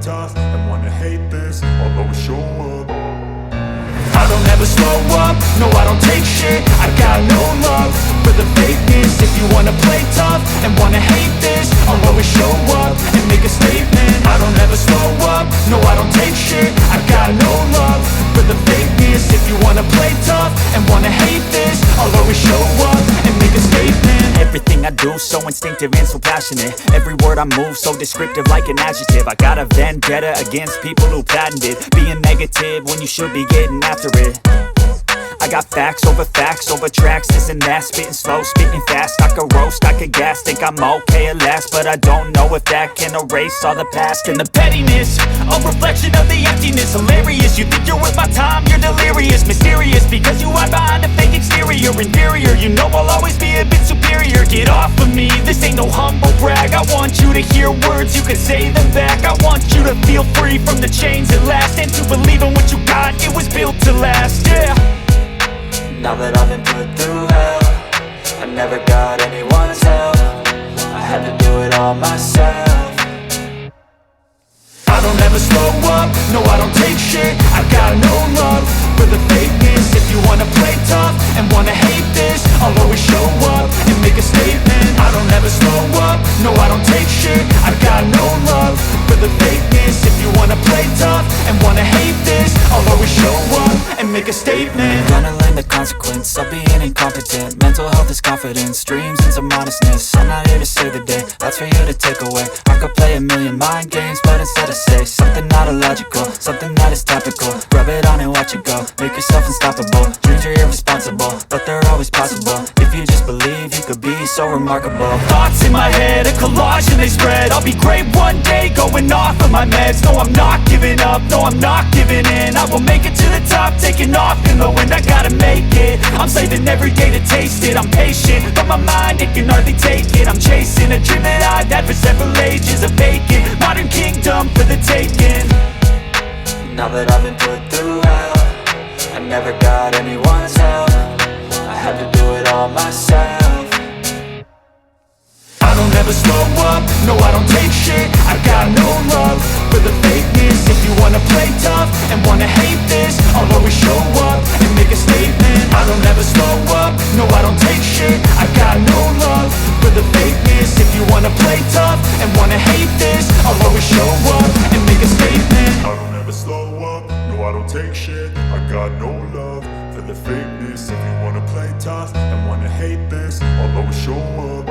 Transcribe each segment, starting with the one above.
tough and wanna hate this, I'll always show up. I don't ever slow up, no I don't take shit. I got no love for the fakeness. If you wanna play tough and wanna hate this, I'll always show up and make a statement. I don't ever slow up, no I don't take shit. I got no love for the fakeness. If you wanna play tough and wanna hate this, I'll always show up and make a statement. Everything I do so instinctive and so passionate. Every word I move so descriptive like an adjective. I got a vendetta against people who patented being negative when you should be getting after it. I got facts over tracks, this and that. Spitting slow, spitting fast, I could roast, I could gas. Think I'm okay at last, but I don't know if that can erase all the past. And the pettiness, a reflection of the emptiness. Hilarious, you think you're worth my time, you're delirious. Mysterious, because you hide behind a fake exterior. Inferior, you know I'll always be a bit superior. Get off of me, this ain't no humble brag. I want you to hear words, you can say them back. I want you to feel free from the chains at last, and to believe in what you got, it was built to last, yeah. Now that I've been put through hell, I never got anyone's help. I had to do it all myself. I don't ever slow up, no I don't take shit. I got no love for the fakeness. If you wanna play tough and wanna hate this, I'll always show up and make a statement. I don't ever slow up, no I don't take shit. I got no love for the fakeness. If you wanna play tough and wanna hate this, I'll always show up and make a statement. Gonna learn the consequence of being incompetent. Mental health is confidence, dreams and some modestness. I'm not here to save the day, that's for you to take away. I could play a million mind games, but instead I say something not illogical, something that is topical. Rub it on and watch it go, make yourself unstoppable. Dreams are irresponsible, but they're always possible. If you just believe, you could be so remarkable. Thoughts in my head, a collage and they spread. I'll be great one day, going off of my meds. No, I'm not giving up, no, I'm not giving in. I will make it to the top, taking off in the wind. I gotta make it, I'm saving every day to taste it. I'm patient, but my mind, it can hardly take it. I'm chasing a dream that I've had for several ages. A vacant, modern kingdom for the taking. Now that I've been put through hell, I never got anyone's help. I had to do it all myself. I don't ever slow up, no I don't take shit. I got no love for the fakeness. If you wanna play tough and wanna hate this, I'll always show up and make a statement. I don't ever slow up, no I don't take shit. I got no love for the fakeness. If you wanna play tough and wanna hate this, I'll always show up and make a statement. I don't ever slow up, no I don't take shit. I got no love for the fakeness. If you wanna play tough and wanna hate this, I'll always show up.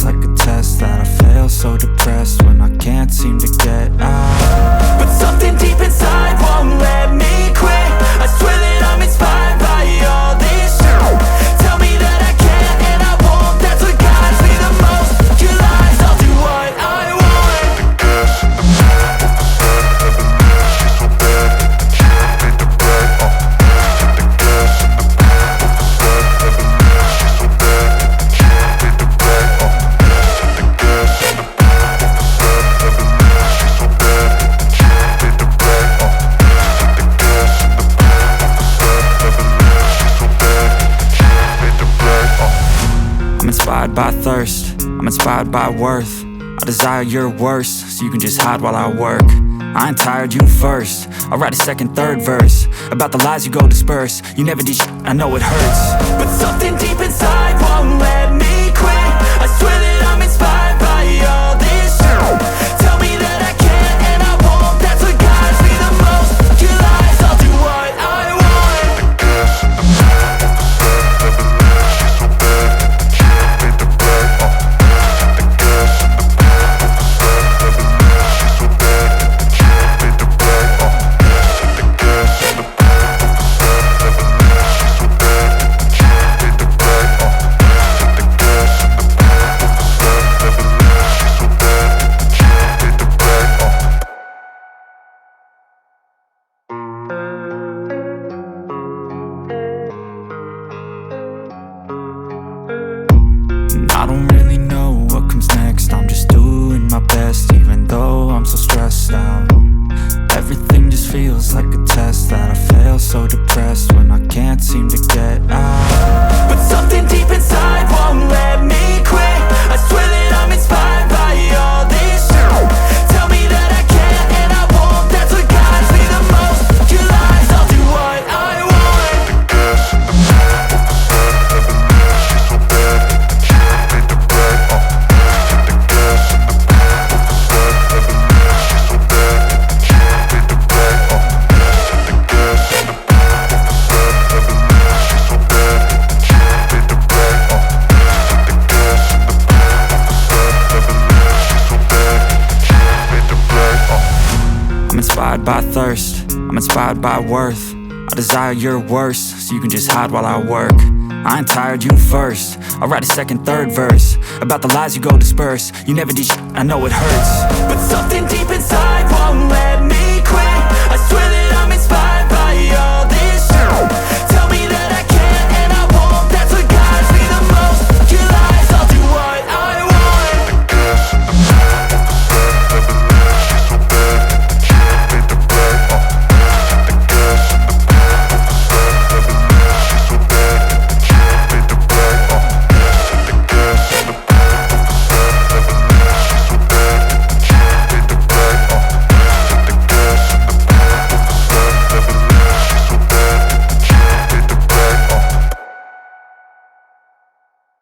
like a test that I fail. So depressed when I can't seem to get out. But something deep inside won't let me quit. I swear that I'm inspired by all this shit. Tell me that I can and I won't. That's what guides me the most. Your lies, I'll do what I want. I'm inspired by thirst, I'm inspired by worth. I desire your worst, so you can just hide while I work. I ain't tired, you first. I'll write a second, third verse about the lies you go disperse. You never did shit, I know it hurts. But something deep inside won't let me quit. I swear that I'm inspired by all this shit. Tell me that I can and I won't. That's what guides me the most. Your lies, I'll do what I want. I don't really know what comes next. I'm just doing my best, even though I'm so stressed out. Everything just feels like a test that I fail. So depressed when I can't seem to get out. But something deep inside won't let me quit. I swear that I'm inspired by all this shit. Tell me that I can and I won't. That's what guides me the most. Your lies, I'll do what I want. I'm inspired by thirst, I'm inspired by worth. I desire your worst, so you can just hide while I work. I ain't tired, you first. I'll write a second, third verse about the lies you go disperse. You never did shit, I know it hurts. But something deep inside won't let me quit. I swear that I'm inspired by all this shit. Tell me that I can and I won't. That's what guides me the most. Your lies, I'll do what I want.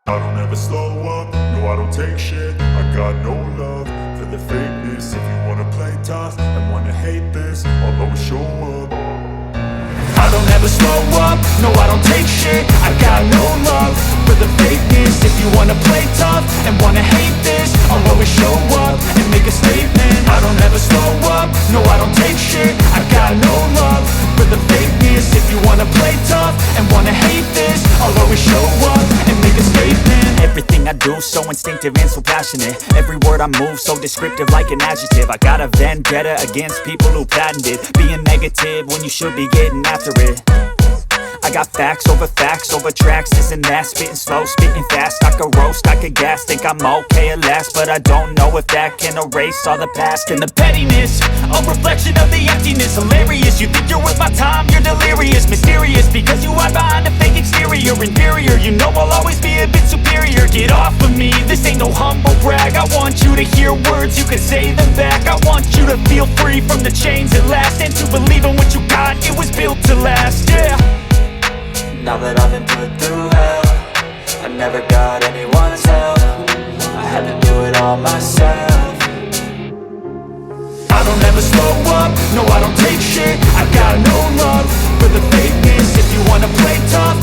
I don't ever slow up, no I don't take shit. I got no love for the fakeness. If you wanna play tough and wanna hate this, I'll always show up. I don't ever slow up, no I don't take shit. I got no love for the fakeness. If you wanna play tough and wanna hate this, I'll always show up and make a statement. I don't ever slow up, no I don't take shit. I got no love for the fakeness. If you wanna play tough and wanna hate this, I'll always show up and make a statement. Everything I do so instinctive and so passionate. Every word I move so descriptive like an adjective. I got a vendetta against people who patented being negative when you should be getting after it. I got facts over tracks, this and that. Spitting slow, spitting fast. I could roast, I could gas. Think I'm okay at last, but I don't know if that can erase all the past. And the pettiness, a reflection of the emptiness. Hilarious, you think you're worth my time, you're delirious. Mysterious, because you hide behind a fake exterior. Inferior, you know I'll always be a bit superior. Get off of me, this ain't no humble brag. I want you to hear words, you can say them back. I want you to feel free from the chains at last, and to believe in what you got, it was built to last, yeah. Now that I've been put through hell, I never got anyone's help. I had to do it all myself. I don't ever slow up, no I don't take shit. I got no love for the fakeness. If you wanna play tough